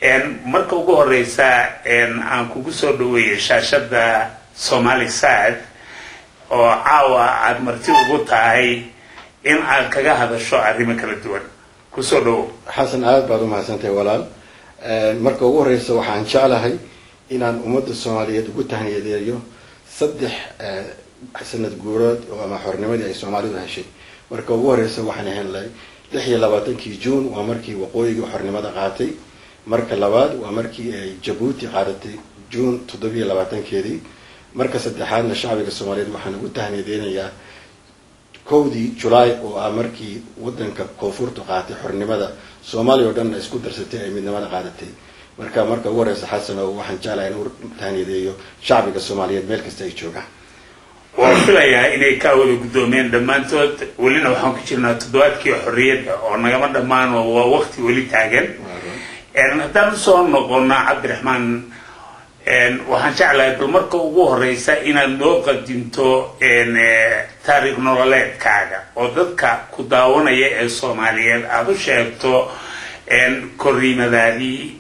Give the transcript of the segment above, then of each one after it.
marka ugu horeysa aan kugu soo dhaweeyay shaashada Somali Sad oo caawa aad marti ugu tahay in aad kaga hadasho arrimo kala duwan ku soo dhaw xasan aad baad u mahadsantahay walaal marka ugu horeysa waxaan jeclahay inaan ummadda Soomaaliyeed ugu tahniyadeeyo 3 sanad guurood oo ama xornimadii ay Soomaalidu heshay marka ugu horeysa waxaan helay 26 June waa markii waqooyiga xornimada qaatay marka labaad waa markii ay Djibouti qaadatay June 27keedii marka saddexaadna shacbiga Soomaaliyeed waxaan ugu tahniyadeynayaa 1 July oo markii wadanka koonfurta qaatay xornimada Soomaaliya oo dhan isku darsatay ay midnimada qaadatay marka ugu horeysa xasan oo waxaan jeclahay inuu tahniyadeeyo shacbiga Soomaaliyeed meel kasta ay joogaan وفيها إني كاول قدومين دمانتود ولنا وحنا كتيرنا تدوات كي حرية أو نجمع دمان ووقت ولي تاجن دام صون نقولنا عبد الرحمن وحنا شعلا بالمركب وجوه رئيسة إن اللغة دينتو تاريخ نورلات كاجا وذكر كداونا الصومالية هذا شيء كريمة ذي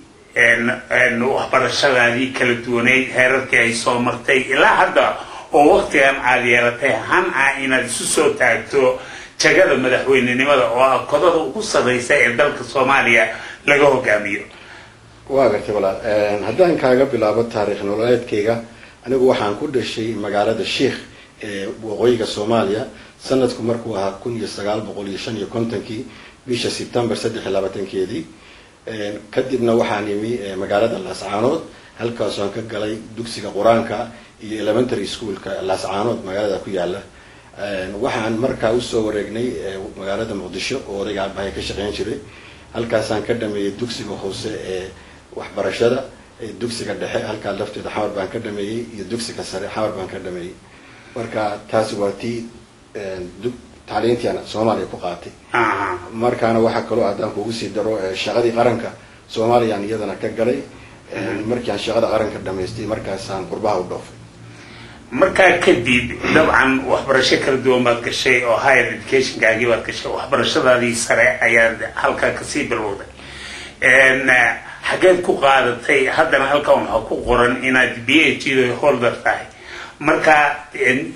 وحبر الشغالي كالدوني هرك أي صومرتي إلى هذا oo waqtigan caadiyaratay han inaad isu soo taagto jagada madaxweynenimada oo kodada ugu sareeyay ee dalka Soomaaliya laga hogaamiyo waa gartay walaal haddaan kaaga bilaabo taariikh nololeedkayga anigu waxaan ku dhashay magaalada Sheekh ee waqooyiga Soomaaliya sanadku markuu ahaa 1955 bisha September 23keedii kadibna waxaan imi magaalada Laascaanood halkaas aan ka galay dugsiga Quraanka iyo elementary school ka Laascaanood magaalada ku yaala waxaan markaa u soo wareegnay magaalada Muqdisho oo odayaal baa ka shaqeyn jiray halkaas aan ka dhameeyay dugsiga hoose ee waxbarashada dugsiga dhexe halka lafteeda xawar baan ka dhameeyay iyo dugsiga sare xawar baan ka dhameeyay marka taasi waa tii tacliintiina Soomaaliya ku qaatay markaana waxa kale oo aad ugu sii daro shaqadii qaranka Soomaaliya iyadana ka galay markii aan shaqada qaranka dhameystay markaas aan qurbaha u dhoofay marka kadib dabcan waxbarasho kala duwan baad gashay oo higher education gaagi baad gashay waxbarashadaadii sare ayaa halka ka sii bilowday xageed ku qaadatay haddana halka waxa ku qoran inaad PhD holder tahay marka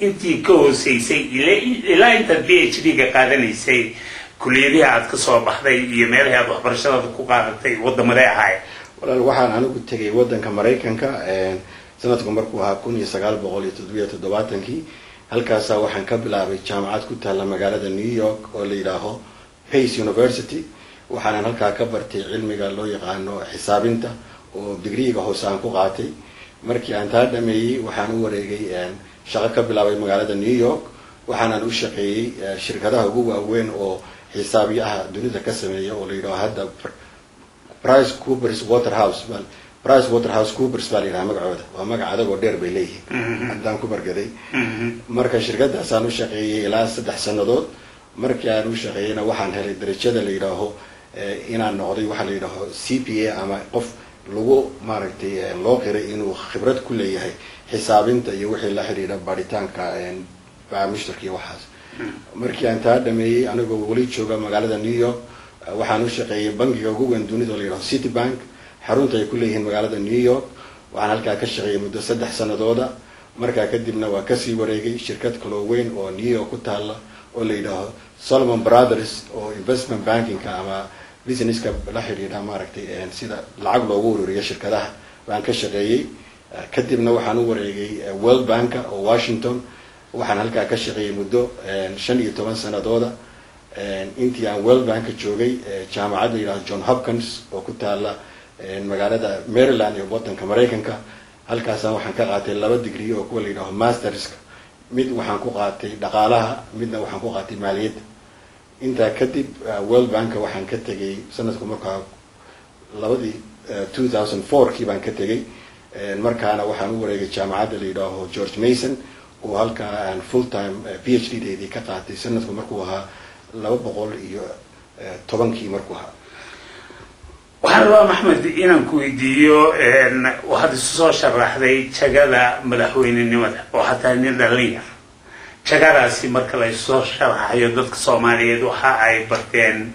intii ka hooseysay ilaa inta PhD ga qaadanaysay kulliyadii aad ka soo baxday iyo meelaha aad waxbarashadaada ku qaadatay wadamada ahay walaal waxaan anigu tagay wadanka Mareykanka sanadku markuu ahaa 1977 halkaas waxaan ka bilaabay jaamacad ku taala magaalada New York oo la yiraahdo Pace University waxaan halkaa ka bartay cilmiga loo yaqaano xisaabinta oo digriiga hoose aan ku qaatay markii aan taa dhameeyay waxaan u wareegay shaqo ka bilaabay magaalada New York waxaan u shaqeeyay shirkadaha ugu waaweyn oo xisaabiyaha dunida ka sameeya oo la yiraahdo hadda PricewaterhouseCoopers baa la magacooda waa magac adag oo dheer bay leeyihiin haddaan ku bargaday marka shirkadaas aan u shaqeeyay ilaa 3 sanadood markii aan u shaqeeyayna waxaan helay darajada la yiraahdo inaan noqday waxa la yiraahdo CPA ama qof lagu maaragtay loo qiray inuu khibrad ku leeyahay xisaabinta iyo wixii la xiriira baaritaanka baamishtarkii waxaas markii aan taa dhameeyay anigoo wali jooga magaalada New York waxaan u shaqeeyay bangiga ugu weyn dunida oo la yiraahdo Citibank xarunta ay ku leeyihiin magaalada New York waxaan halkaa ka shaqeeyay muddo 3 sanadooda markaa kadibna waa ka sii wareegay shirkad kale oo weyn oo New York ku taala oo la yiraahdo Salomon Brothers oo investment banking ama business ka la xiriira maaragtay sida lacag loogu ururiyo shirkadaha waan ka shaqeeyay kadibna waxaan u wareegay World Bank oo Washington waxaan halkaa ka shaqeeyay muddo 15 sanadooda intii aan World Bank joogay jaamacadda ila John Hopkins oo ku taala magaalada Maryland ee wadanka Mareykanka halkaas waxaan ka qaatay 2 degree oo ku leeyahay masters mid waxaan ku qaatay dhaqaalaha midna waxaan ku qaatay maaliyadda inta kadib World Bank waxaan ka tagay sanadku markaa 2004 kii baan ka tagay markaana waxaan u wareegay jaamacadda leeyahay George Mason oo halka aan full time PhD deedii ka qaatay sanadku markuu ahaa 210 markuu ahaa waxaan Maxmed inaan ku weydiiyo waxaad soo sharaxday jagada madaxweynenimada oo hataa nin dhalinyar jagadaasi marka la soo sharaxayo dadka Soomaaliyeed waxa ay barteen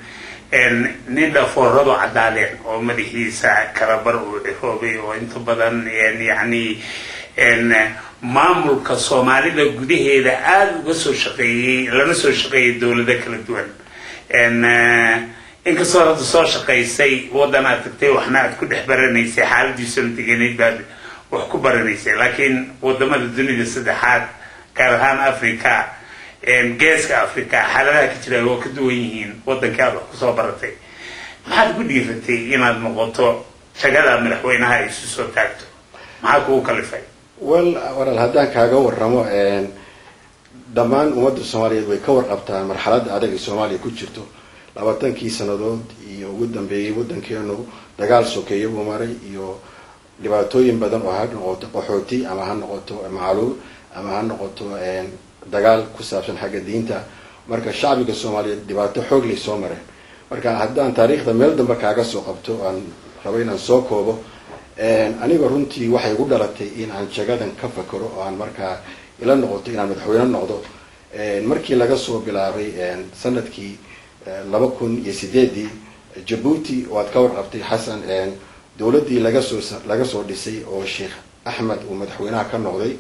nin dhafooradu cadaadeen oo madaxiisa kala bar uu cihoobay oo inta badan yani maamulka Soomaalida gudaheeda aad uga soo shaqeeyay lana soo shaqeeyay dawladda kala duwan in ka soo shaqeysay wadana tagtay waxna aad ku dhex baranaysay xaaladiisa deganeed baad wax ku baranaysay laakiin wadamada dunida saddexaad gaar ahaan Afrika geeska Afrika xaaladaha ka jira oo ka duwan yihiin wadanka wax ku soo baratay maxaad ku dhiifatay inaad noqoto shaqada madaxweynaha isu soo taagto maxaa ku kalifay wal haddaan kaaga warramo dhammaan ummadda Soomaaliyeed way ka warqabtaan marxaladda adag ee Soomaaliya ku jirto 20 sanadood iyo ugu dambeeyay wadankeenu dagaal sokeeye uu maray iyo dhibaatooyin badan oo hadda noqoto qaxooti ama ha noqoto macluul ama ha noqoto dagaal ku saabsan xagga diinta marka shacbiga Soomaaliyeed dhibaato xoog leh soo mareen marka haddaan taariikhda meel dambe kaaga soo qabto aan rabo inaan soo koobo aniga runtii waxay ugu dhalatay in aan jagadan ka fakaro oo aan markaa ila noqoto inaan madaxweyne noqdo markii laga soo bilaabay sanadkii 2008 Djibouti oo aad ka warqabtay Xasan dawladii laga soo dhisay oo Sheikh Ahmed uu madaxweynaha ka noqday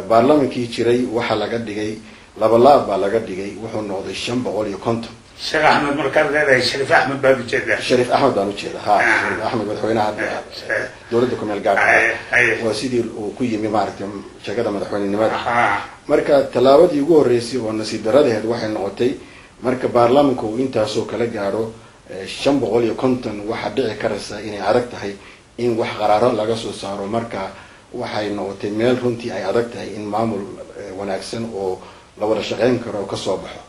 baarlamaankii jiray waxa laga dhigay laab baa laga dhigay wuxuu noqday 550 Sheikh Ahmed markaa leedahay Sharif Ahmed baa u jeedaa Sharif Ahmed baan u jeedaa Sharif Ahmed madaxweynaha dawladda ku meel gaarka oo sidii uu ku yimi maaragtay shaqada madaxweynenimada marka talaabadii ugu horeysay oo nasiib daradeed waxay noqotay marka baarlamaanku uu intaasoo kala gaaro 550 waxa dhici karaysa inay adag tahay in wax qaraaro laga soo saaro marka waxay noqotay meel runtii ay adag tahay in maamul wanaagsan oo la wada shaqeyn karo ka soo baxo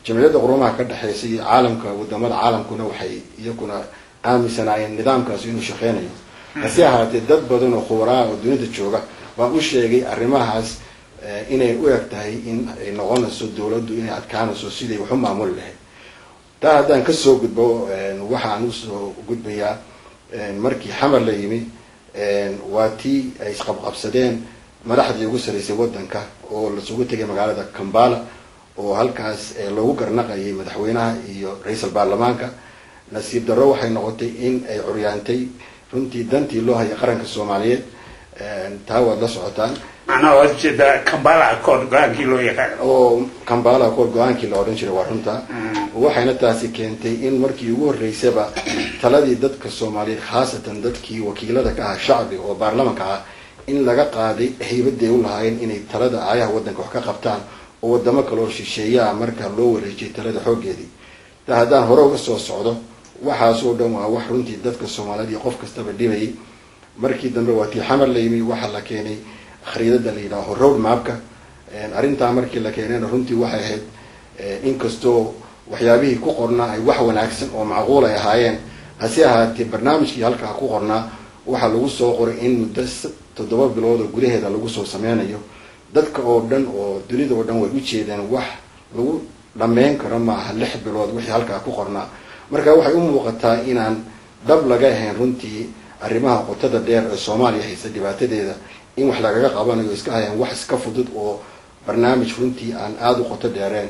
jamciyadda qurumaha ka dhaxaysay iyo caalamka wadamada caalamkuna waxay iyaguna aaminsanayeen nidaamkaas inuu shaqeynayo hase ahaatee dad badan oo khubraa oo dunida jooga baa u sheegay arrimahaas inay u eg tahay in ay noqonayso dawladdu inay adkaanayso sidii wax u maamul lahayd taa haddaan ka soo gudbo waxaan u soo gudbayaa markii xamar la yimi waa tii ay isqabqabsadeen madaxdii ugu saraysay wadanka oo la sugu tagay magaalada Kampala oo halkaas loogu garnaqayay madaxweynaha iyo ra'iisul baarlamaanka nasiib darro waxay noqotay in ay curyaantay runtii dantii loo hayay qaranka Soomaaliyeed taa wada la socotaan ana wajida Kampala Accord go'aankii loo yaqaan oo Kampala Accord go'aankii la oran jiray waa runta waxayna taasi keentay in markii ugu horeysayba taladii dadka Soomaaliyeed khaasatan dadkii wakiilada ka ah shacbi oo baarlamaanka ah in laga qaaday hay'adda u lahaayeen inay talada ayaha wadanka wax ka qabtaan oo wadamo kale oo shisheeyaa marka loo wareejiyay talada xoogeedii taa haddaan hore uga soo socdo waxaas oo dhan waa wax runtii dadka Soomaaliyeed iyo qof kastaba dhibay markii dambe waa tii xamar la yimi waxa la keenay khariidada la yiraahdo road mapka arinta markii la keenayna runtii waxay ahayd inkastoo waxyaabihii ku qornaa ay wax wanaagsan oo macquul ay ahaayeen hase ahaatee barnaamijkii halka ku qornaa waxa lagu soo qoray in muddo 7 bilood oo gudaheeda lagu soo sameynayo dadka oo dhan oo dunida oo dhan way u jeedeen wax lagu dhameyn karo ma aha 6 bilood wixii halka ku qornaa marka waxay u muuqataa inaan dab laga ahayn runtii arrimaha qotada dheer ee Soomaaliya haysta dhibaatadeeda in wax laga qabanayo iska hayaan wax iska fudud oo barnaamij runtii aan aad u qoto dheereen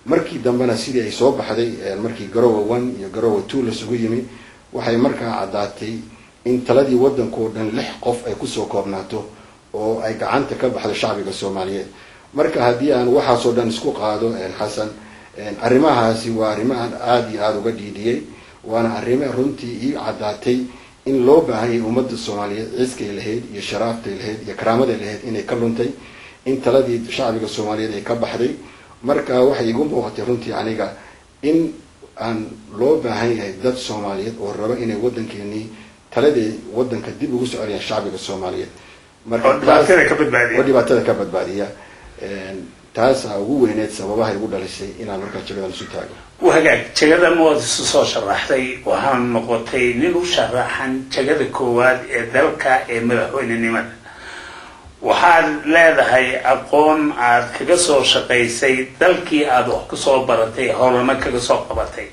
markii dambena sidii ay soo baxday markii Garowe 1 iyo Garowe 2 la sugu yimi waxay markaa cadaatay in taladii wadanka oo dhan 6 qof ay ku soo koobnaato oo ay gacanta ka baxdo shacbiga Soomaaliyeed marka haddii aan waxa soo dhan isku qaado Xasan arrimahaasi waa arrimahan aad iyo aad uga dhiidiyay waana arrimo runtii ii cadaatay in loo baahay ummadda Soomaaliyeed iskay lahayd iyo sharaftay lahayd iyo karaamada lahayd inay ka luntay in taladii shacbiga Soomaaliyeed ay ka baxday marka waxay igu muuqatay runtii aniga in aan loo baahan yahay dad Soomaaliyeed oo raba inay wadankeeni taladii wadanka dib ugu soo celiyaan shacbiga Soomaaliyeed marka dhibaatada ka badbaadiya taas ugu weyneed sababaha ugu dhalisay inaan markaa jagadan isu taago وهاجا جادا مواد سوشيال راحتي وهان نقطي نلو شرحان جادا كواد دلكا مدحوين نيمان وحال leedahay aqoon aad kaga soo shaqeysay dalkii aad wax ku soo baratay howlana kaga soo qabatay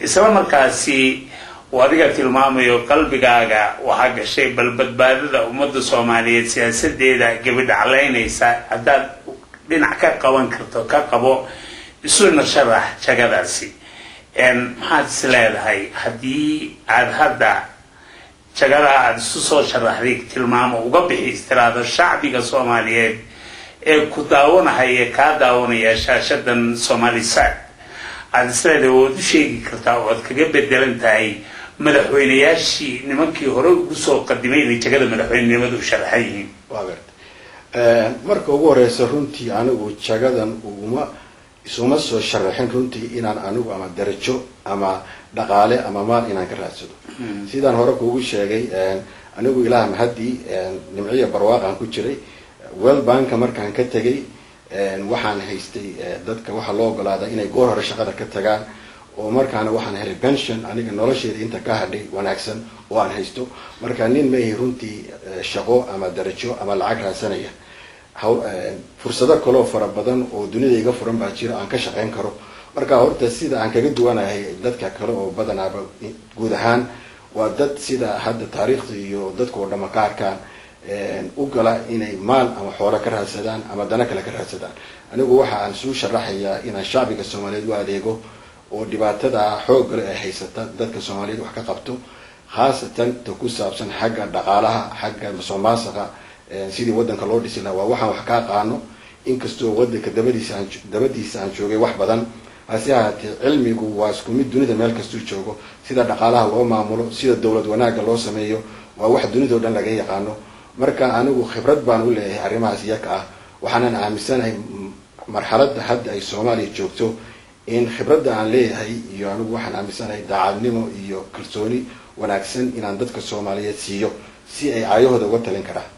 isla markaasi wadiga tilmaamayo qalbigaaga waxa gashay bal badbaadada ummadda Soomaaliyeed siyaasadeeda gabadha caleynaysa hadaad dhinac ka qaban karto ka qabo isu nasharax jagadaasi maxaad is leedahay haddii aad hadda jagada aad isu soo sharaxday tilmaamo uga bixi istiraado shacbiga Soomaaliyeed ee ku daawanaya ka daawanaya shaashadan Soomaalisad aad is leedahay oo u sheegi kartaa oo aad kaga bedelan tahay madaxweynayaashii nimankii hore ugu soo qadimayay jagada madaxweynenimadu sharaxayeen marka ugu horeysa runtii anigu jagadan isuma soo sharaxin runtii inaan anigu ama darajo ama dhaqaale ama maal inaan ka raadsado sidaan hore kuugu sheegay anigu ilaaha mahadii nimciya barwaaqan ku jiray World Bank markaan ka tagay waxaan haystay dadka waxa loo ogolaaday inay goor hore shaqada ka tagaan oo markaana waxaan helay pension aniga nolosheeda inta ka hadhay wanaagsan oo aan haysto marka nin ma yahay runtii shaqo ama darajo ama lacag raadsanaya fursado kale oo fara badan oo dunida iga furan baa jira aan ka shaqeyn karo marka horta sida aan kaga duwanahay dadka kale oo badanaaba guud ahaan waa dad sida hadda taariikhda iyo dadka oo dhama ka arkaan u gala inay maal ama xoolo ka raadsadaan ama dana kale ka raadsadaan anigu waxa aan soo sharaxayaa inaan shacbiga Soomaaliyeed u adeego oo dhibaatada xoog leh ay haysata dadka Soomaaliyeed wax ka qabto khaasatan ku saabsan xagga dhaqaalaha xagga Soomaaliga sidii wadanka loo dhisi lahaa waxaan wax ka qaano inkastoo wadanka dabadiisa aan joogay wax badan asiyaati cilmigu waa isku mid dunida meel kasta joogo sida dhaqaalaha loo maamulo sida dawlad wanaaga loo sameeyo waa wax dunida oo dhan laga yaqaano marka anigu khibrad baan u leeyahay arrimahaas iyaga ah waxaan aaminsanahay marxaladda hadda ay Soomaaliya joogto in khibradda aan leeyahay iyo anigu waxaan aaminsanahay daacadnimo iyo kalsooni wanaagsan inaan dadka Soomaaliyeed siiyo si ay caayahooda uga talin karaan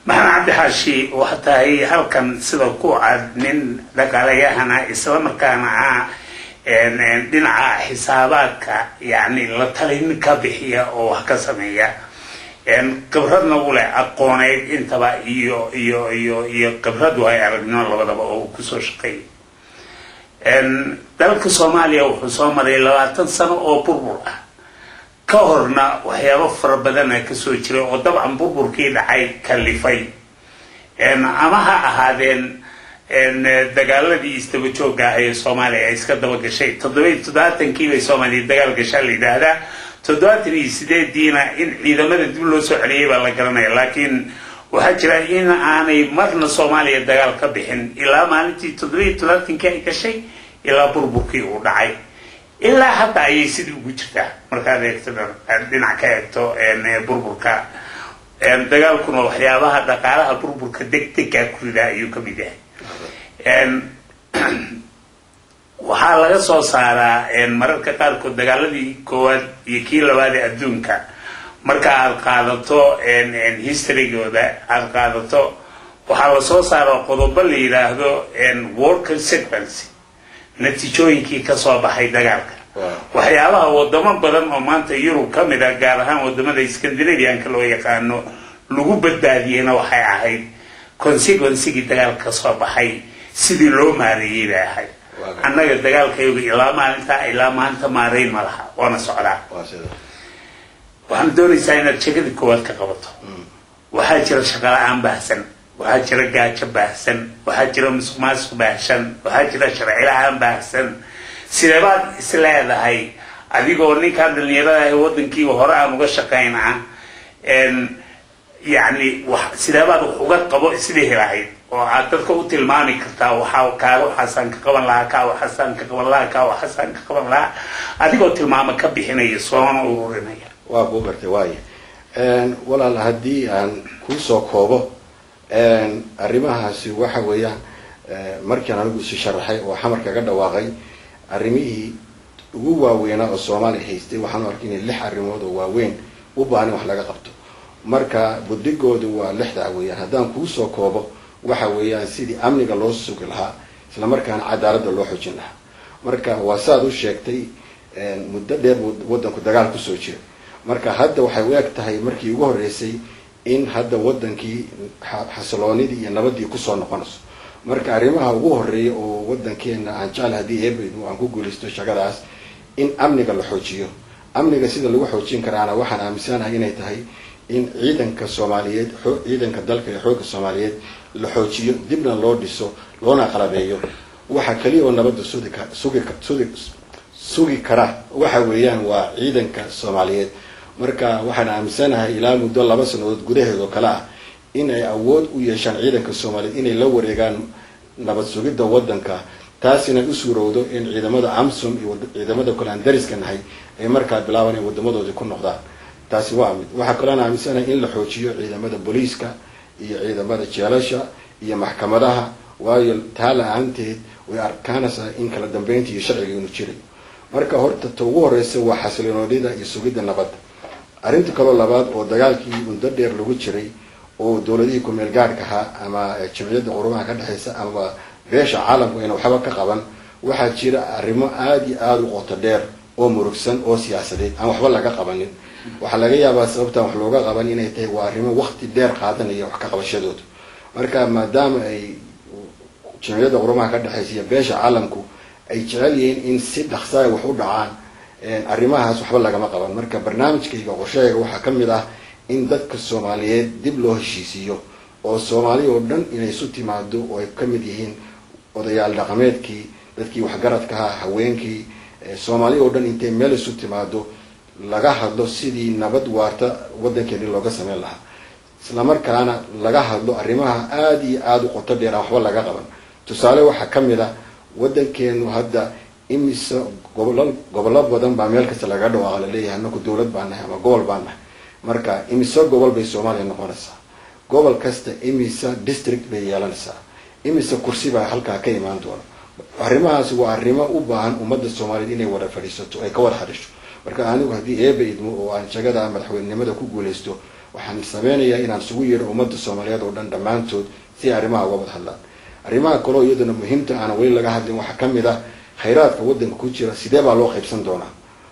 maxamed cabdi xaashi waxa tahay halkan sida ku cad nin dhaqaalayahana isla markaana dhinaca xisaabaadka yani la talin ka bixiya oo wax ka sameeya khibradna u leh aqooneed intaba iyo khibradu ay aragnimo labadaba oo ku soo shaqeeyay dalka Soomaaliya wuxuu soo maray 20 sano oo burbur ah ka horna waxyaabo fara badan ay ka soo jiray oo dabcan burburkii dhacay kalifay ama ha ahaadeen dagaaladii istaba joogga ah ee Soomaaliya ay iska daba gashay 77kii bay Soomaaliya dagaal gashay leedahay 78diina in ciidamada dib loo soo celiyay baa la garanaya laakiin waxa jira in aanay marna Soomaaliya dagaal ka bixin ilaa maalintii 77kii ay gashay ilaa burburkii uu dhacay ilaa hadda ay sidii ugu jirtaa markaad eegto dhinac ka eegto burburka dagaalkuna waxyaabaha dhaqaalaha burburka degdega ku ridaa ayuu ka mid yahay waxaa laga soo saaraa mararka qaarkood dagaaladii koowaad iyo kii labaad ee adduunka marka aad qaadato historygooda aad qaadato waxaa la soo saaraa qodobo la yiraahdo war consequence natiijooyinkii ka soo baxay dagaalka waxyaabaha wadamo badan oo maanta Yurub ka mid ah gaar ahaan wadamada Scandinavian-ka loo yaqaano lagu badbaadiyayna waxay ahayd consequence-gii dagaalka soo baxay sidii loo maareeyay baahay annaga dagaalkaygu ilaa maanta maareyn ma laha waana socdaa waxaan doonaysaa inaad jagada koowaad ka qabato waxaa jira shaqo la'aan baahsan waxaa jira gaajo baahsan waxaa jira musuqmaasuq baahsan waxaa jira sharci la'aan baahsan sideebaad is leedahay adigoo ninkaan dhalinyarada ee wadankiiba hore aan uga shaqaynaa yani sideebaad wax uga qabo sidii helahayd oo aad dadka u tilmaami kartaa waxaan ka qaban lahaa waxaan ka qaban lahaa waxaan ka qaban lahaa adigoo tilmaamo ka bixinaya soona ururinaya waa ku bartay waaye walaal haddii aan ku soo koobo arrimahaasi waxa weeyaan markaan anigu isu sharaxay oo xamar kaga dhawaaqay arrimihii ugu waaweynaa oo Soomaaliya haystay waxaan arkay in 6 arrimood oo waaweyn u baahan wax laga qabto marka budigoodu waa 6 weeyaan haddaan ku soo koobo waxa weeyaan sidii amniga loo sugi lahaa isla markaana cadaaladda loo xoojin lahaa marka waa saad u sheegtay muddo dheer wadanku dagaal ku soo jira marka hadda waxay u eg tahay markii ugu horeysay in hadda wadankii xasiloonidii iyo nabadii ku soo noqonayso marka arrimaha ugu horeeya oo wadankeena aan jecel hadii eebeydu aan ku guulaysto shaqadaas in amniga la xoojiyo amniga sida lagu xoojin karaana waxaan aaminsanahay inay tahay in ciidanka Soomaaliyeed ciidanka dalka iyo xoogga Soomaaliyeed la xoojiyo dibna loo dhiso loona qalabeeyo waxa kaliya oo nabadda sugi kara waxa weeyaan waa ciidanka Soomaaliyeed marka waxaan aaminsanahay ilaa muddo 2 sanadood gudaheed oo kala ah in ay awood u yeeshaan ciidanka Soomaaliyeed inay la wareegaan nabad sugidda wadanka taasina u suurowdo in ciidamada AMSOM iyo ciidamada kale aan dariska nahay ay markaa bilaabaan in wadamadooda ku noqdaan taasi waa mid waxa kale aan aaminsanahay in la xoojiyo ciidamada booliiska iyo ciidamada jeelasha iyo maxkamadaha waayo taalaanteed way arkaanaysaa in kala dambeynta iyo sharciga inuu jiray marka horta ugu horeysa waa xasiloonida iyo sugidda nabadda arinta kale labaad oo dagaalkii muddo dheer lagu jiray oo dawladihii ku meel gaarka ahaa ama jamciyadda qurumaha ka dhaxaysa ama beesha caalamku inuu waxba ka qaban waxaa jira arrimo aad iyo aad u qoto dheer oo murugsan oo siyaasadeed aan waxba laga qabanin waxa laga yaabaa sababta wax looga qaban inay tahay waa arrimo waqti dheer qaadanaya wax ka qabashadooda marka maadaama ay jamciyadda qurumaha ka dhaxaysa beesha caalamku ay jecel yihiin in si dhaqso ah wax u dhacaan arrimahaas waxba lagama qaban marka barnaamijkayga qorshahayga waxaa ka mid ah in dadka Soomaaliyeed dib loo heshiisiyo oo Soomaali oo dhan inay isu timaado oo ay ka mid yihiin odayaal dhaqameedkii dadkii waxgaradka ahaa haweenkii Soomaali oo dhan intay meel isu timaado laga hadlo sidii nabad waarta wadankeena looga sameyn lahaa isla markaana laga hadlo arrimaha aad iyo aad u qoto dheer waxba laga qaban tusaale waxa ka mid ah wadankeenu hadda imisa gobol badan baa meel kasta laga dhawaaqo la leeyahay annagu dawlad baan nahay ama gobol baan nahay marka imisa gobol bay Soomaaliya noqonaysaa gobol kasta imisa district bay yeelanaysaa imisa kursi baa halka ka imaan doona arrimahaas waa arrimo u baahan ummadda Soomaaliyeed inay wada fadhiisato ay ka wada hadasho marka anigu hadii eebe idmo oo aan shaqada madaxweynenimada ku guuleysto waxaan sameynayaa inaan isugu yeero ummadda Soomaaliyeed oo dhan dhamaantood si arrimaha uga wada hadlaan arrimaha kale oo iyaduna muhiimta aan wali laga hadlin waxa ka mid ah khayraadka wadanka ku jira sidee baa loo qaybsan doonaa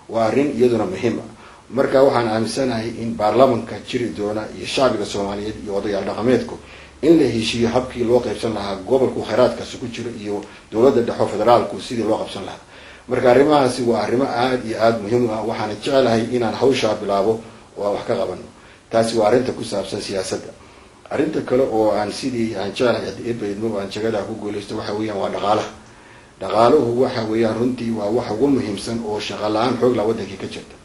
waa arrin iyaduna muhiim ah marka waxaan aaminsanahay in baarlamaanka jiri doona iyo shacbiga Soomaaliyeed iyo odayaal dhaqameedku in la heshiiyo habkii loo qaybsan lahaa gobolka khayraadkaas ku jira iyo dawladda dhexe federaalku sidii loo qabsan lahaa marka arrimahaasi waa arrimo aad iyo aad muhiim ah waxaan jecelahay inaan hawsha bilaabo oo wax ka qabano taasi waa arrinta ku saabsan siyaasadda arrinta kale oo aan sidii aan jecelahay eebeedmo aan shaqada ku guuleysto waxa weeyaan waa dhaqaaluhu waxa weeyaan runtii waa wax ugu muhiimsan oo shaqo la'aan xoog la wadankii ka jirta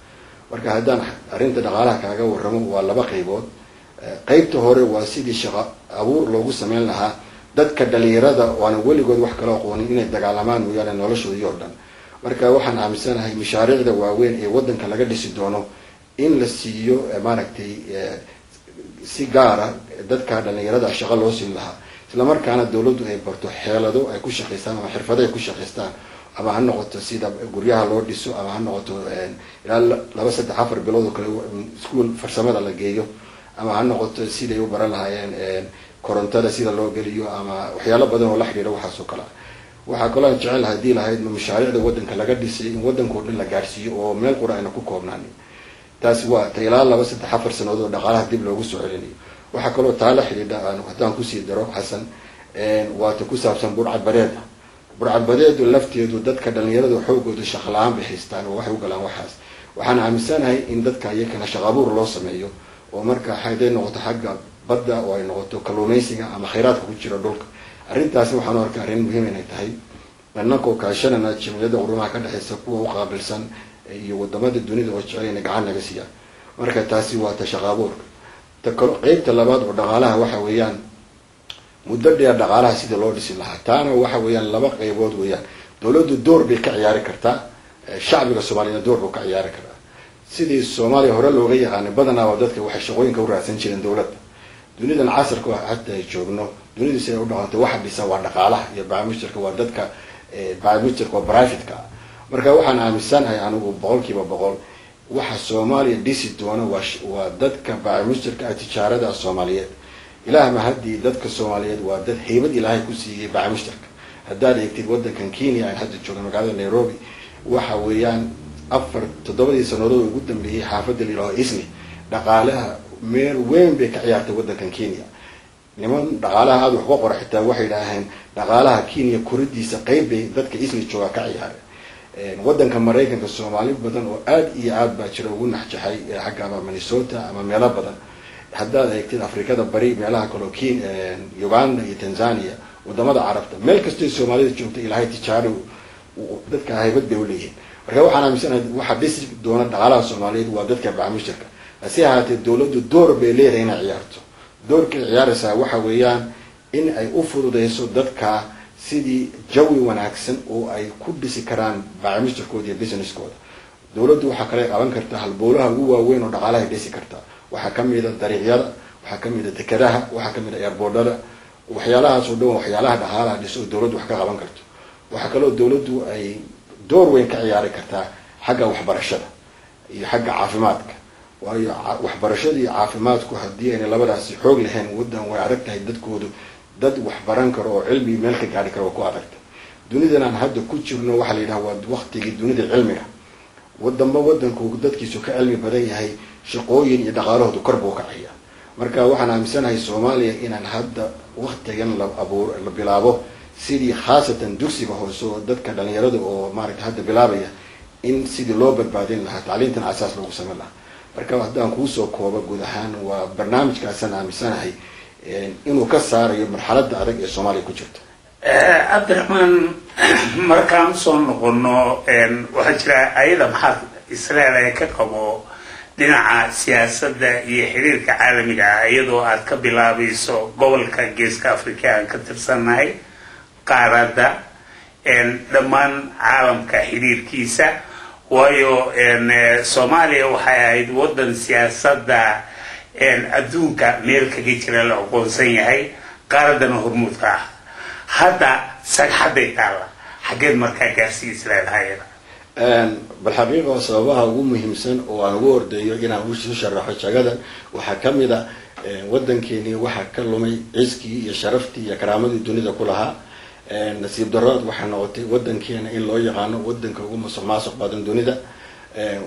marka haddaan arrinta dhaqaalaha kaaga warramo waa laba qaybood qaybta hore waa sidii shaqo abuur loogu sameyn lahaa dadka dhalinyarada oo aan weligood wax kala aqoonin inay dagaalamaan mooyaane noloshooda iyo dhan marka waxaan aaminsanahay mashaariicda waaweyn ee wadanka laga dhisi doono in la siiyo maaragtay si gaar ah dadka dhalinyarada shaqo loo siin lahaa isla markaana dawladdu ay barto xeelado ay ku shaqeystaan ama xirfado ay ku shaqeystaan ama ha noqoto sida guryaha loo dhiso ama ha noqoto ilaa 2-3-4 bilood oo kale iskuul farsamada la geeyo ama ha noqoto siday u baran lahaayeen korontada sida loo geliyo ama waxyaalo badan oo la xiriira waxaas oo kale waxa kale aan jecel hadii lahayd mashaariicda wadanka laga dhisay in wadanku dhan la gaarsiiyo oo meel quraan ku koobnaan taasi waa ilaa 2-3-4 sanadood oo dhaqaalaha dib loogu soo celinayo waxa kale oo taala xiriida aan hadaan ku sii daro xasan waa ta ku saabsan burcad badeed lafteedu dadka dhalinyarada xoogooda shaqo la'aan bay haystaan oo waxay u galaan waxaan aaminsanahay in dadka iyagana shaqo abuur loo sameeyo oo marka xaydey noqoto xagga badda oo ay noqoto kalluumaysiga ama khayraadka ku jira dhulka arrintaas waxaan arkaa arrin muhiim inay tahay annagoo kaashanana jamciyadda qurumaha ka dhaxaysa kuwa u qaabilsan iyo wadamada dunida oo jecel inay gacan naga siiyaan marka taasi waa ta shaqo abuurka qaybta labaad oo dhaqaalaha waxa weeyaan muddo dheer dhaqaalaha sida loo dhisi lahaa taana waxa weeyaan laba qaybood weeyaan dawladdu door bay ka ciyaari kartaa shacbiga Soomaaliyeed door buu ka ciyaari karaa sidii Soomaaliya hore looga yaqaan badanaa waa dadka waxay shaqooyinka u raadsan jireen dawladda dunidan casarka hadda ay joogno dunida si ay u dhaqanto waxa dhisa waa dhaqaalaha iyo barnaamijka waa dadka barnaamijka waa private-ka marka waxaan aaminsanahay anigu 100% waxa Soomaaliya dhisi doona waa dadka barnaamijka tijaarada Soomaaliyeed ilaah ma hadii dadka Soomaaliyeed waa dad heybad ilaahay ku siiyay barnaamijka haddaad eegtid wadankan Kenya ay hadda joogaan magaalada Nairobi waxa weeyaan 4-7 sanadood ugu dambeeyay xaafadda Lilo Isni dhaqaalaha meel weyn bay ka ciyaartay wadankan Kenya niman dhaqaalaha aad wax ku qor xitaa waxay yiraahdeen dhaqaalaha Kenya kuridiisa qayb bay dadka Isni jooga ka ciyaareen wadanka Mareykanka Soomaali badan oo aad iyo aad baa jira ugu naxjaxay xagga Minnesota ama meelo badan haddaad eegtid Afrikada bari meelaha kale Kenya Uganda iyo Tanzania wadamada Carabta meel kasta Soomaalida joogta ilaahay tijaaro dadka haybad bay u leeyihiin marka waxaan aaminsanahay waxa dhisi doona dhaqaalaha Soomaaliyeed waa dadka barnaamijka si ahaatee dawladdu door bay leedahay inay ciyaarto doorka ciyaaraysa waxa weeyaan in ay u fududeyso dadka sidii jawi wanaagsan oo ay ku dhisi karaan barnaamijkooda iyo businesskooda dawladdu waxa kale qaban kartaa halboolaha ugu waaweyn oo dhaqaalaha dhisi karta waxa kamid ah dariiqyada waxa kamid ah dekedaha waxa kamid ah airportada waxyaalahaas oo dhan waxyaalaha dhaqaalaha dhiso dawladdu wax ka qaban karto waxa kale oo dawladdu ay door weyn ka ciyaari kartaa xagga waxbarashada iyo xagga caafimaadka waayo waxbarashada iyo caafimaadku haddii ay labadaas xoog lahayn wadan way adag tahay dadkoodu dad wax baran karo oo cilmi meel ka gaari karo ku adagta dunida aan hadda ku jirno waxa la yiraahdaa waqtigii dunida cilmiga wadanku dadkiisu ka cilmi badan yahay shaqooyin iyo dhaqaalahoodu kor buu kacaya marka waxaan aaminsanahay Soomaaliya inaan hadda waqtigan la bilaabo sidii khaasatan dugsiga hoose oo dadka dhalinyarada oo maaragtay hadda bilaabaya in sidii loo badbaadin lahaa tacliintan asaas lagu sameyn lahaa marka haddaan ku soo koobo guud ahaan waa barnaamijkaas aan aaminsanahay inuu ka saarayo marxaladda adag ee Soomaaliya ku jirta Abdurrahman markaan soo noqono waxa jira ayada maxaa Israa'iil ka qabo dhinaca siyaasadda iyo xiriirka caalamiga ah iyadoo aad ka bilaabayso gobolka Geeska Afrika aan ka tirsanahay qaaradda dhammaan caalamka xiriirkiisa waayo Soomaaliya waxay ahayd wadan siyaasadda adduunka meel kaga jira la aqoonsan yahay qaaradana hormuudka ah hadda sagxaday taala xageed markaa gaarsiis leedahay bal xaqiiqo sababaha ugu muhiimsan oo aan ugu ordayo inaan u sharaxo jagadan waxa kamid ah wadankeeni waxa ka lumay ciiskii iyo sharaftii iyo karaamadii dunida ku lahaa nasiib darro waxa noqotay wadankeena in loo yaqaano wadanka ugu musuqmaasuq badan dunida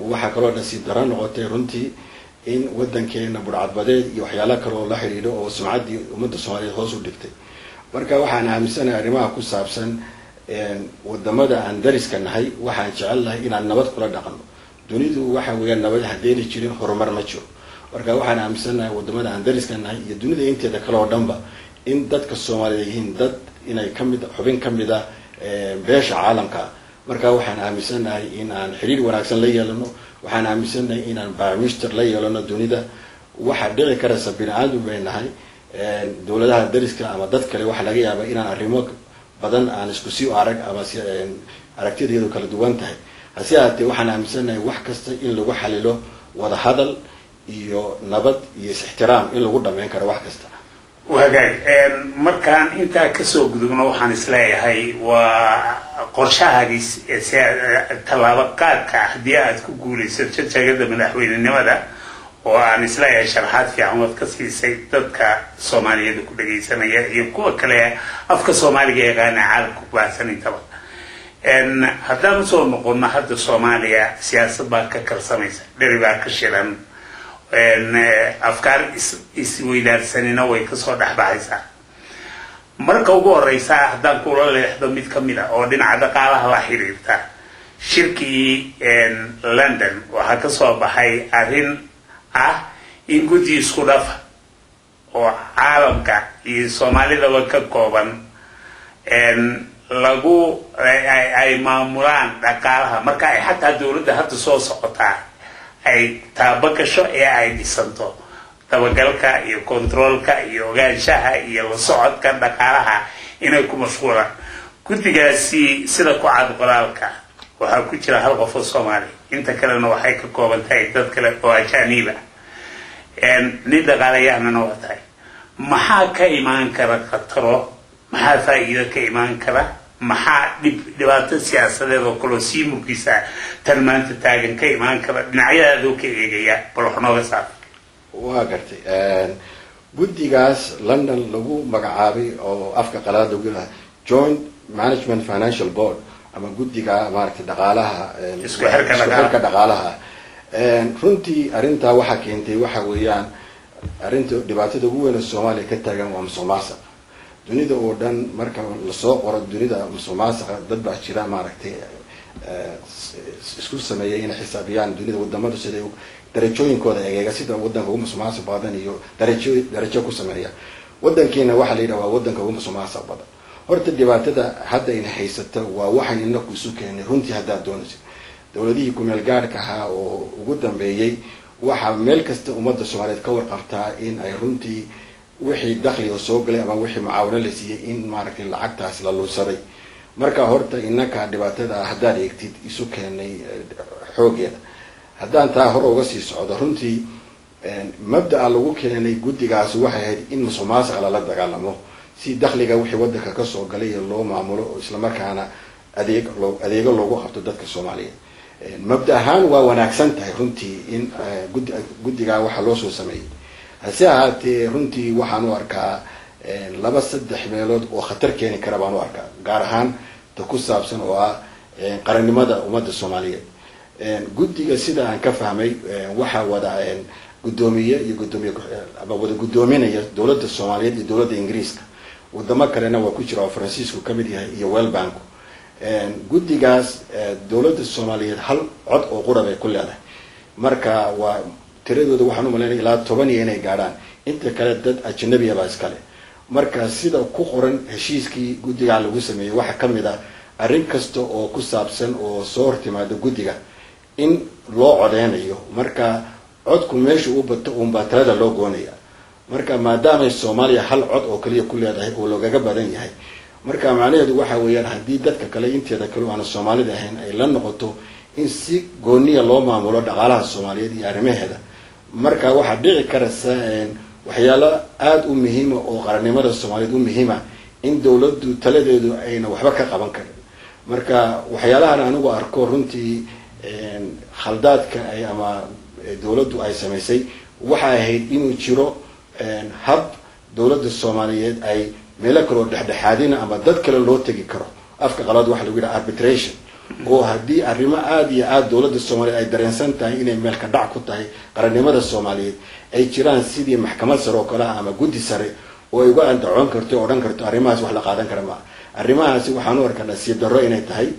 waxa kaloo nasiib darro noqotay runtii in wadankeena burcadbadeed iyo waxyaalo kale oo la xiriiro oo sumcaddii ummadda Soomaaliyeed hoos u dhigtay marka waxaan aaminsanahay arrimaha ku saabsan wadamada aan dariska nahay waxaan jecelahay inaan nabad kula dhaqano dunidu waxa weeyaan nabad hadeeni jirin horumar ma jiro marka waxaan aaminsanahay wadamada aan dariska nahay iyo dunida inteeda kale oo dhanba in dadka Soomaaliyeed yihiin dad inay kamid xubin kamid ah beesha caalamka marka waxaan aaminsanahay in aan xiriir wanaagsan la yeelano waxaan aaminsanahay in aan barnaamijyada la yeelano dunida waxa dhici kara sabinaadu beenahay dawladaha dariska ama dad kale waxa laga yaabaa inaan arrimo badan aan isku sii arag ama aragtideedu kala duwan tahay hase ahaatee waxaan aaminsanahay wax kasta in lagu xalilo wada hadal iyo nabad iyo ixtiraam in lagu dhameyn karo wax kasta wagaag markaan inta ka soo gudubno waxaan isleeyahay waa qorshahaagis talaabo qaadka haddii aad ku guulaysato jagada madaxweynenimada oo aan isleeyahay sharaxaad fiican wad ka siisay dadka Soomaaliyeed ku dhageysanaya iyo kuwa kale afka Soomaaliga yaqaana caalamka ku baahsan intaba haddaan soo noqono hadda Soomaaliya siyaasad baa ka karsamaysa dheribaa ka shiran afkaar isweydaarsanina way ka soo dhaxbaxaysaa marka ugu horeysa haddaan kula leexdo mid kamid ah oo dhinaca dhaqaalaha la xiriirta shirkii London waxa ka soo baxay arrin in guddi isku dhafa oo caalamka iyo Soomaalida ka kooban lagu ay maamulaan dhaqaalaha marka ay xataa dawladda hadda soo socotaa ay taabakasho ee ay dhisanto tabagalka iyo controlka iyo ogaanshaha iyo la socodka dhaqaalaha inay ku mashquulaan guddigaasi sida ku cad qoraalka waxa ku jira hal qof oo Soomaali inta kalena waxay ka kooban tahay dad kale oo ajnabi ah nin dhaqaalayahanna waa tahay maxaa ka imaan kara khataro maxaa faa'iido ka imaan kara maxaa dhibaato siyaasadeed oo kale sii mugisa tan maanta taagan ka imaan kara dhinacyada ka eegaya bal wax nooga saar waa gartay guddigaas London lagu magacaabay oo afka qalaad lagu yiraahdo Joint Management Financial Board ama guddiga maaragtay dhaqaalaha isku xirka dhaqaalaha runtii arinta waxa keentay waxa weeyaan arinta dhibaatada ugu weyn ee Soomaaliya ka taagan waa musuqmaasuq dunida oo dhan marka la soo qoro dunida musuqmaasuq dad baa jira maaragtay isku sameeyay in xisaabiyaan dunida wadamada sida darajooyinkooda eega sida wadanka ugu musuqmaasuq badan iyo darajo ku sameeya wadankeena waxa la yiraahdaa wadanka ugu musuqmaasuq badan horta dhibaatada hadda in haysato waa waxaan inagu isu keenay runtii hadda doonayso dawladihii ku meel gaarka ahaa oo ugu dambeeyay waxa meel kasta ummadda Soomaaliyeed ka warqabtaa in ay runtii wixii dakhli oo soo galay ama wixii macaawino la siiyay in maaragtay lacagtaas la luusaday marka horta innaka dhibaatada haddaad eegtid isu keenay xoogeeda haddaan taa hore uga sii socdo runtii mabda'a lagu keenay guddigaas waxay ahayd in musuqmaasuqa lala dagaalamo si dakhliga wixii waddanka ka soo galay loo maamulo oo isla markaana adeego loogu qabto dadka Soomaaliyeed mabda ahaan waa wanaagsan tahay runtii in guddiga waxa loo soo sameeyay hase ahaatee runtii waxaan u arkaa laba saddex meelood oo khatar keeni kara baan u arkaa gaar ahaan ta ku saabsan oo ah qarannimada ummadda Soomaaliyeed guddiga sida aan ka fahmay waxa wada gudoomiye iyo gudoomiye ama wada gudoominaya dawladda Soomaaliyeed iyo dawladda Ingiriiska wadamo kalena waa ku jira oo Faransiisku kamid yahay iyo World Bank guddigaas dawladda Soomaaliyeed hal cod oo qurab ay ku leedahay marka waa tiradooda waxaan u maleynayaa ilaa 10 inay gaaraan inta kale dad ajnabi ah iskale marka sida ku qoran heshiiskii guddiga lagu sameeyay waxa kamid ah arrin kasta oo ku saabsan oo soo hortimaada guddiga in loo codeynayo marka codku meesha uu bato talada loo goonaya marka maadaama Soomaaliya hal cod oo kaliya ku leedahay oo loogaga badan yahay marka macnaheedu waxa weeyaan haddii dadka kale inteeda kale aan Soomaalida ahayn ay la noqoto in si gooniya loo maamulo dhaqaalaha Soomaaliyeed iyo arrimaheeda marka waxa dhici karaysa waxyaalo aad u muhiim oo qarannimada Soomaaliyeed u muhiim ah in dawladdu taladeedu ayna waxba ka qaban karin marka waxyaalahan anigu arko runtii khaldaadka ay ama dawladdu ay sameysay waxa ahayd inuu jiro hab dawladda Soomaaliyeed ay meelo kale oo dhexdhexaadina ama dad kale loo tagi karo afka qalaad waxa lagu yiraahdo arbitration oo haddii arrimo aad iyo aad dawladda Soomaaliyeed ay dareensan tahay inay meel ka dhac ku tahay qarannimada Soomaaliyeed ay jiraan sidii maxkamad sare oo kale ama guddi sare oo ay uga andacoon karto oo dhan karto arrimahaas wax la qaadan kara ma arrimahaasi waxaan u arkaa nasiib darro inay tahay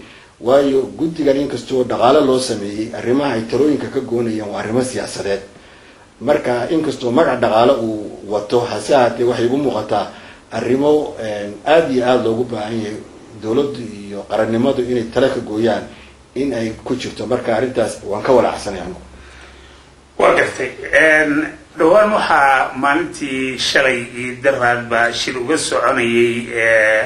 waayo guddigan inkastoo dhaqaale loo sameeyay arrimaha ay talooyinka ka goonayaan waa arrimo siyaasadeed marka inkastoo magac dhaqaale uu wato hase ahaatee waxay ugu muuqataa arrimo aad iyo aad loogu baahan yahay dawladdu iyo qarannimadu inay tala ka gooyaan in ay ku jirto marka arrintaas waan ka walaacsanay anigu waa gartay dhawaan waxaa maalintii shalay iyo daraad baa shir uga soconayay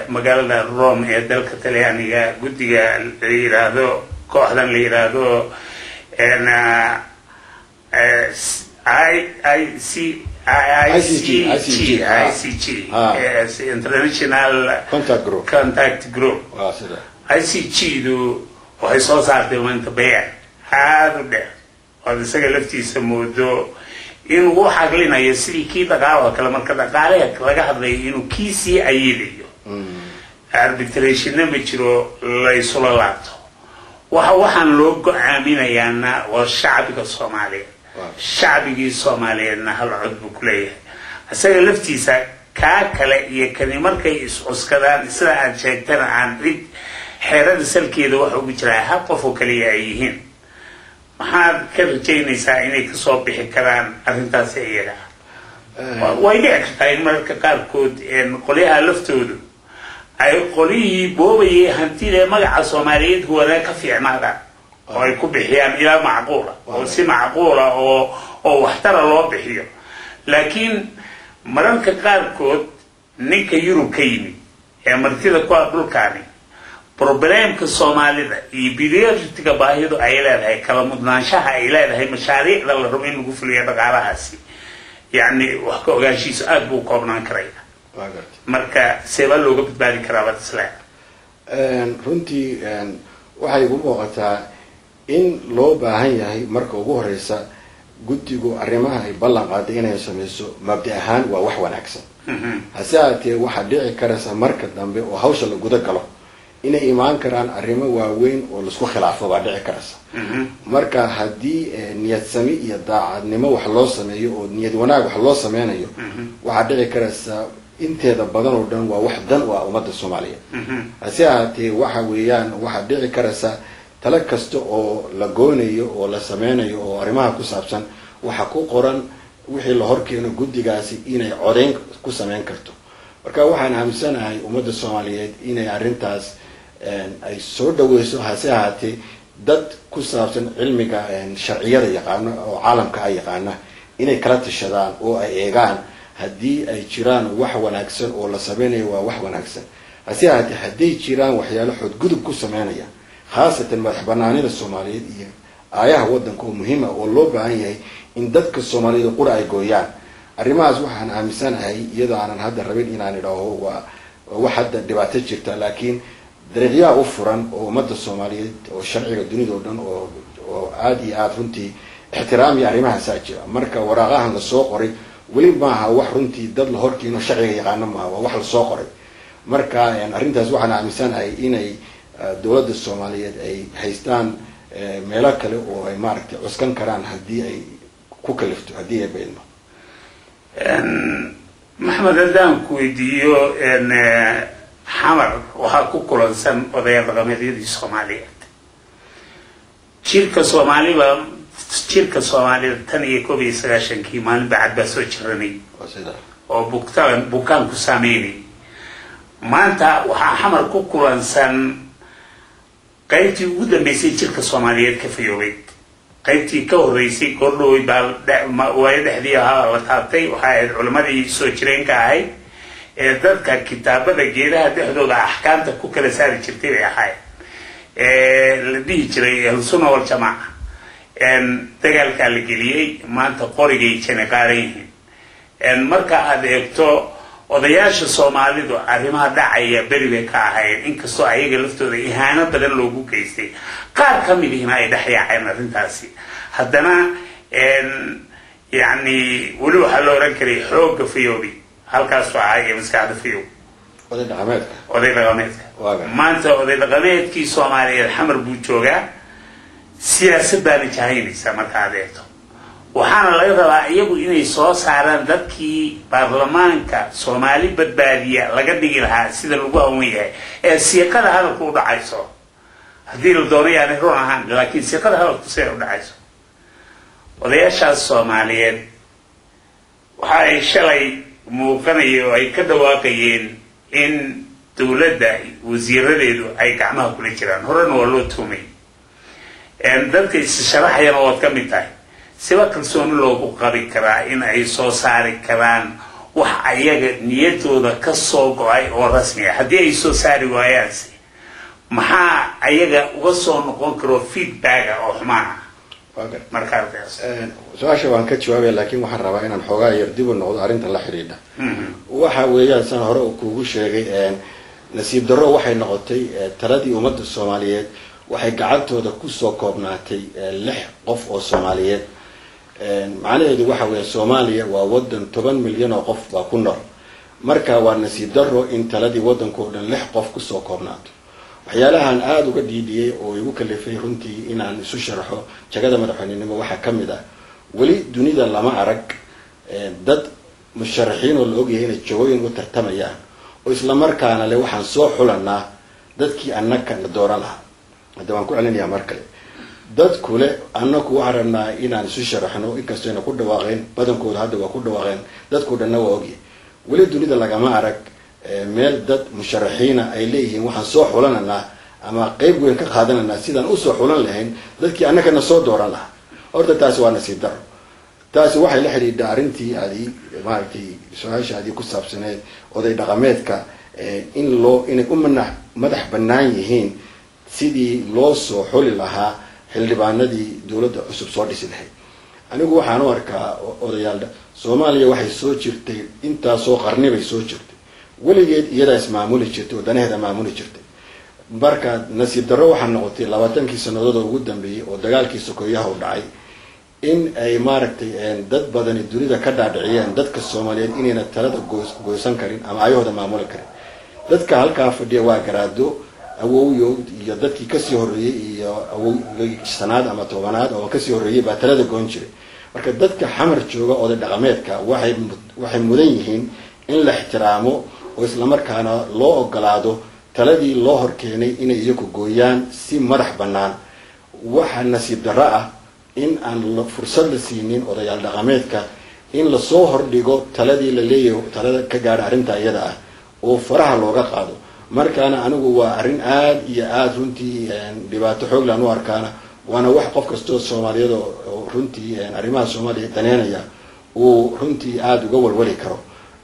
magaalada Rome ee dalka Talyaaniga guddiga la yiraahdo kooxdan la yiraahdo ICG International Contact Group ICG du waxay soo saartay maanta bayaan aad u dheer oo isaga laftiisa moodo in uu xaglinayo sidii kii dagaalka kale marka dagaalka laga hadlay inuu kiisi ayidayo arbitration ma jiro la isla laabto waxaan loo go'aaminayaa waa shacbiga Soomaaliyeed shacbigii Soomaaliyeedna hal cod buu ku leeyahay isaga laftiisa ka kale iyo kani markay is-cuskadaan sida aad sheegtana aan cid xeerada salkeeda waxa ugu jira hal qof oo kaliya ay yihiin maxaad ka rajaynaysaa inay ka soo bixi karaan arrintaas iyada way dhici kartaa in marka qaarkood qolyaha laftoodu ay qolyihii boobayay hantida magaca Soomaaliyeed huwada ka fiicnaadaan oo ay ku bixiyaan ilaa macquula oo si macquula oo waxtar loo bixiyo laakiin mararka qaarkood ninka Yurub ka yimid ee martida ku dhulkaani problemka Soomaalida iyo bidiyaashtiga baahidu ay leedahay kala mudnaanshaha ay leedahay mashaariicda la rabo in lagu fuliyo dhaqaalahaasi yani wax ka ogaanshiisu aad buu koobnaan karaya marka seeba looga badbaadi karaa badisla runtii waxay ugu muuqataa in loo baahan yahay marka ugu horeysa guddigu arrimaha ay ballan qaaday inay sameyso mabda ahaan waa wax wanaagsan hase ahaatee waxaa dhici karaysa marka dambe oo hawsha la guda galo inay imaan karaan arrimo waaweyn oo laisku khilaafo baa dhici karaysa marka haddii niyad sami iyo daacadnimo wax loo sameeyo oo niyad wanaag wax loo sameynayo waxaa dhici karaysa inteeda badan oo dhan waa wax dan u ah ummadda Soomaaliyeed hase ahaatee waxa weeyaan waxaa dhici karaysa tala kasta oo la goonayo oo la sameynayo oo arrimaha ku saabsan waxa ku qoran wixii la horkeeno guddigaasi inay codeyn ku sameyn karto marka waxaan aaminsanahay ummadda Soomaaliyeed inay arrintaas ay soo dhaweyso hase ahaatee dad ku saabsan cilmiga sharciyada yaqaano oo caalamka ay yaqaana inay kala tashadaan oo ay eegaan haddii ay jiraan wax wanaagsan oo la sameynayo waa wax wanaagsan hase ahaatee hadday jiraan waxyaalo xadgudub ku sameynaya khaasatan madax banaanida Soomaaliyeed iyo aayaha waddanka oo muhiim ah oo loo baahan yahay in dadka Soomaaliyeed qura ay gooyaan arrimahaas waxaan aaminsanahay iyadoo aanan hadda rabin inaan idhaaho waa wax hadda dhibaato jirta laakiin dariiqyaha u furan oo ummadda Soomaaliyeed oo sharciga dunida oo dhan oo aad iyo aad runtii ixtiraam iyo arrimahaas jira marka waraaqahan la soo qoray weli maaha wax runtii dad la horkiino sharciga yaqaano maaha waa wax la soo qoray marka arrintaas waxaan aaminsanahay inay dowladda Soomaaliyeed ay haystaan meelo kale oo ay maaragtay cuskan karaan haddii ay ku kalifto haddii ay beelmo maxamed haddaan ku weydiiyo xamar waxaa ku kulansan odayaal dhaqameedyadii Soomaaliyeed jirka Soomaalida tan iyo 1991 maalin bacad baa soo jiranay oo bukaan ku saameynay maanta waxaa xamar ku kulansan qaybtii ugu dambeysay jirka Soomaaliyeed ka fayoobay qaybtii ka horeysay kordhow baa way dhexdii ahaa la taabtay waxa ay culimadii soo jireen ka ahay ee dadka kitaabada geedaha dhexdooda ahkaamta ku kala saari jirtay ay ahay la dhihi jiray sunna wal jamaa dagaalka la geliyay maanta qorigay janaqaareen marka aad eegto odayaasha Soomaalidu arrimaha dhacaya bariga ka ahayn inkastoo ayaga laftooda ihaano badan loogu geystay qaar ka mid ah ay dhaxyaaceen arrintaasi haddana yani wali waxa loo oran karay xoogga fayoobi halkaas waa ay maskaxda fayoob oday dhaqameedka maanta oday dhaqameedkii Soomaaliyeed xamar buu joogaa siyaasadda jahaynaysa marka aad eegto waxaana laga rabaa iyagu inay soo saaraan dadkii baarlamaanka Soomaali badbaadiya laga dhigi lahaa sida lagu hawan yahay ee siiqada hadalku u dhacayso haddii la doonayo aan run ahaan laakiin siiqada hadalku si u dhacayso odayaasha Soomaaliyeed waxa ay shalay muuqanayo ay ka dhawaaqayeen in dawladda wasiiradeedu ay gacmaha kula jiraan horena waa loo tuumay dadka sharaxayana waa ka mid tahay siba kalsooni loogu qabi karaa in ay soo saari karaan wax ayaga niyadooda ka soo go'ay oo rasmi ah haddii ay soo saari waayaan maxaa ayaga uga soo noqon karo feedback oo xumaan marka su'aasha waan ka jawaabay laakiin waxaan rabaa inaan xogaa yar dib u noqdo arrinta la xiriirta waxa weeyaan san hore kuugu sheegay nasiib darro waxay noqotay taladii ummadda Soomaaliyeed waxay gacantooda ku soo koobnaatay 6 qof oo Soomaaliyeed macnaheedu waxa weeye Soomaaliya waa wadan 10 milyan oo qof baa ku nool marka waa nasiib darro in taladii wadanku dhan 6 qof ku soo koobnaato waxyaalahan aad uga dhiidiyay oo igu kalifay runtii inaan isu sharaxo jagada madaxweynenimo waxa kamid ah wali dunida lama arag dad musharaxiin oo la ogyahay inay jooyin u tartamayaan oo isla markaana le waxaan soo xulanaa dadkii annaka la dooran lahaa hadda waan ku celinayaa mar kale dad kule annaku waxaan rabnaa inaan isu sharaxno inkastoo ayna ku dhawaaqeen badankooda hadda waa ku dhawaaqeen dadku dhanna waa ogyahay wali dunida lagama arag meel dad musharaxiina ay leeyihiin waxaan soo xulananaa ama qayb weyn ka qaadananaa sidaan u soo xulan lahayn dadkii annagana soo dooran lahaa horta taasi waa nasiib darro taasi waxay la xidhiidhaa arrintii aadii maaragtay su-aasha aadii ku saabsaneed oday dhaqameedka inay u madax bannaan yihiin sidii loo soo xuli lahaa xildhibaanadii dawladda cusub soo dhisi lahayd anigu waxaan u arkaa odayaal Soomaaliya waxay soo jirtay intaasoo qarni bay soo jirtay weligeed iyada ismaamuli jirtay wadanaheeda maamuli jirtay marka nasiib darro waxaa noqotay 20 sanadood ugu dambeeyay oo dagaalkii sokoyaha u dhacay in ay maaragtay dad badan dunida ka dhaadhiciyeen dadka Soomaaliyeed inayna talada gooysan karin ama ayahooda maamuli karin dadka halkaa fadhiya waa garaado awowyo iyo dadkii ka sii horeeyay iyo awow sanaad ama tobanaad oo ka sii horeeyay baa talada goon jiray marka dadka xamar jooga oo dhaqameedka waxay mudan yihiin in la ixtiraamo oo isla markaana loo ogolaado taladii loo horkeenay inay iyagu gooyaan si madax bannaan waxa nasiib darro ah in aan fursad la siinin odayaal dhaqameedka in la soo hordhigo taladii la leeyahay talada ka gaar arrinta iyada ah oo faraha looga qaado markaana anigu waa arrin aad iyo aad runtii dhibaato xoog laan u arkaana waana wax qof kastoo Soomaaliyeed oo runtii arrimaha Soomaaliya daneynaya uu runtii aad uga walwali karo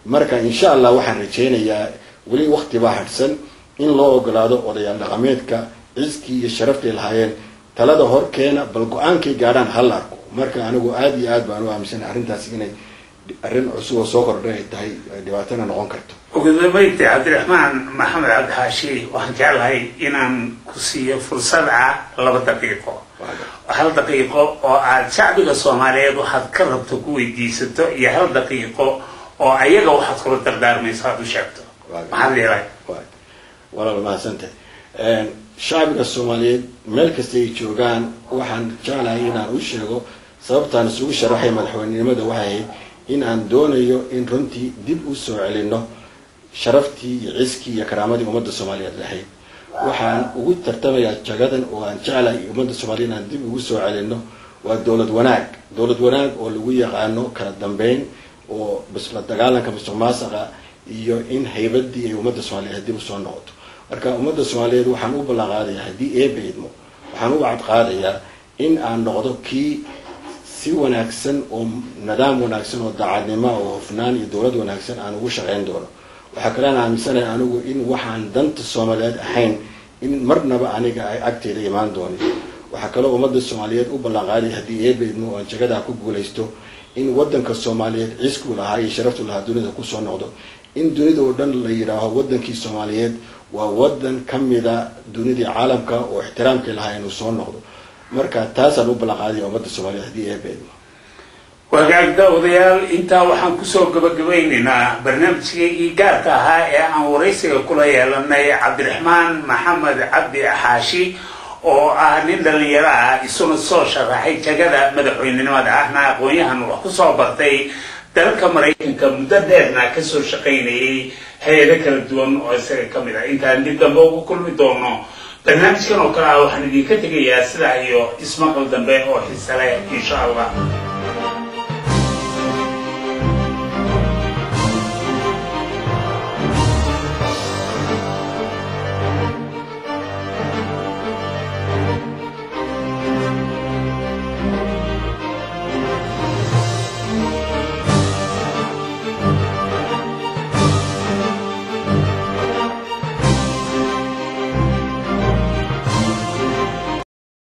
marka insha Allah waxaan rajeynayaa wali waqti baa hadsan in loo ogolaado odayaal dhaqameedka ciiskii iyo sharaftii lahaayeen talada horkeena bal go'aankii gaaraan hal arko marka anigu aad iyo aad baan u aaminsan arrintaas inay arrin cusub oo soo kordhay tahay dhibaatana noqon karto ugu dambeyntii Cabdiraxmaan Maxamed Cabdi Xaashi waxaan jeclahay inaan ku siiyo fursad 2 daqiiqo hal daqiiqo oo aad shacbiga Soomaaliyeed waxaad ka rabto ku weydiisato iyo hal daqiiqo oo ayaga waxaad kula dardaarmaysaa u sheegto maxaa leeyahay walaal ma sante shacbiga Soomaaliyeed meel kasta ay joogaan waxaan jeclahay inaan u sheego sababtaan isugu sharaxay madaxweynenimada waxay in aan doonayo in runtii dib u soo celino sharaftii iyo ciiskii iyo karaamadii ummadda Soomaaliyeed lahayd waxaan ugu tartamayaa jagadan oo aan jeclahay ummadda Soomaaliyeed aan dib ugu soo celino waa dawlad wanaag oo lagu yaqaano kala dambeyn oo bisla dagaalanka musuqmaasuqa iyo in haybadii ay ummadda Soomaaliyeed dib u soo noqoto marka ummadda Soomaaliyeed waxaan u ballan qaadayaa hadii ay beedmo waxaan u wacd qaadayaa in aan noqdo kii si wanaagsan oo nidaam wanaagsan oo daacadnimo oo hufnaan iyo dawlad wanaagsan aan ugu shaqeyn doono waxa kale aan aaminsanahay anigu in waxaan danta Soomaaliyeed ahayn in marnaba aniga ay agteeda imaan doono waxa kale ummadda Soomaaliyeed u ballan qaaday hadii ay beedmo oo jagada ku guuleysto in wadanka Soomaaliyeed ciisku lahaa iyo sharaftu lahaa dunida ku soo noqdo in dunida oo dhan la yiraahdo wadankii Soomaaliyeed waa wadan kamida dunida caalamka oo ixtiraamka lahaa inuu soo noqdo marka taas aan u ballan qaaday ummadda Soomaaliyeed hadii ay beedmo wagaagda odayaal inta waxaan ku soo gabagabaynaynaa barnaamijkii gaarka ahaa ee aan wareysiga kula yeelanay Cabdiraxmaan Maxamed Cabdi Xaashi oo ah nin dhalinyaro ah isuna soo sharaxay jagada madaxweynenimada ahna aqoonyahan wax ku soo bartay dalka Mareykanka muddo dheerna ka soo shaqeynayay hay'ado kala duwan oo isaga kamid ah intaan dib dambe ugu kulmi doono barnaamijkan oo kale waxaan idinka tegayaa sida iyo ismaqal dambe oo xiiso leh insha Allah